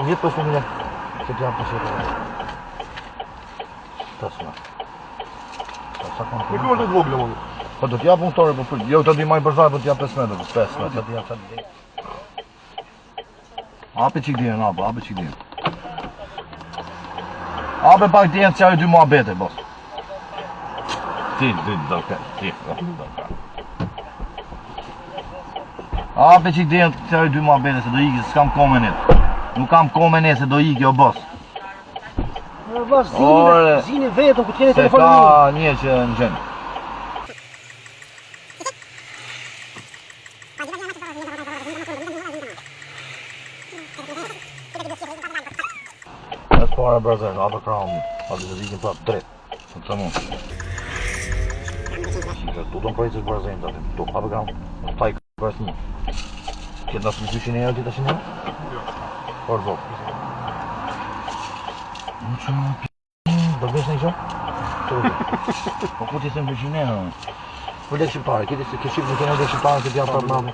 Vjetë për shumë një, që t'jam për shumë. Tasma. Me kërë të t'voglë, më? Po do t'jam punëtore, po jo të di maj bërzaj, po t'jam 5 metrë, 5 metrë, që t'jam qatë dhe. Ape qik dhejën, ape qik dhejën. Ape pak dhejën që ajo 2 muhabete, boss. Ti, Ape qik dhejën që ajo 2 muhabete, se do iki, s'kam komenit. Nuk kam komenit, se do iki, o boss. Bas, zini vetëm, ku t'jeni telefonin Se ka një që në gjenë. Nësë para bërëzën, apë kramë, apë të vikin prapë drejtë, në të mund. Shikë, tu të më projtë që bërëzën, të atim, tu, apë kramë, taj kërës një. Këtë nësë më 200 euro, ti të shinë? Jo. Por do. Në që më p***, bërbesh në i që? Po ku t'jesem 200 euro? Po lek shqiptare, këtë shqip në kene lek shqiptare, këtë japë për mame.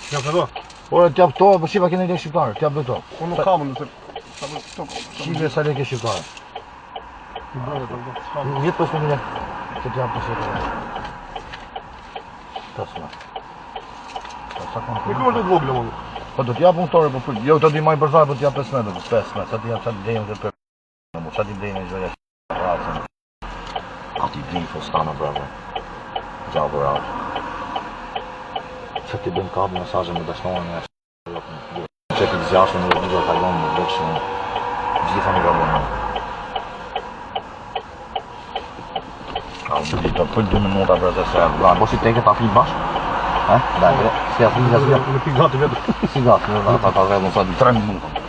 T'jap të do? Ore, t'jap to, po shqipa kene lek shqiptare, t'jap dhe to. Po nuk kamë nëse... Shqipe sa lek e shqiptare. Vjetë për shumë një, që t'jap për shumë. Tasma. Me kërë të t'voglë, më? Po do t'jap punëtore, po jo të di maj bërzaj, po t'jap 5 metrë, 5 metrë, që t'jap qatë dhejën këtë për... Qa t'i blejnë e gjëja ratën. A t'i blejnë fostana, bravo. Gjabë ratë. Që t'i bëjmë kabë mesajë me dashnohën e që t'i zjashën në video kalon në vëqën gjitha në gabon. Unë t'i të pëll 2 minuta breze se bla, bo si teke t'a fil bashkë? Da, si a fil nga zhja? Me pi gati vetë. Si gati, ta vedhën sa 3 minuta.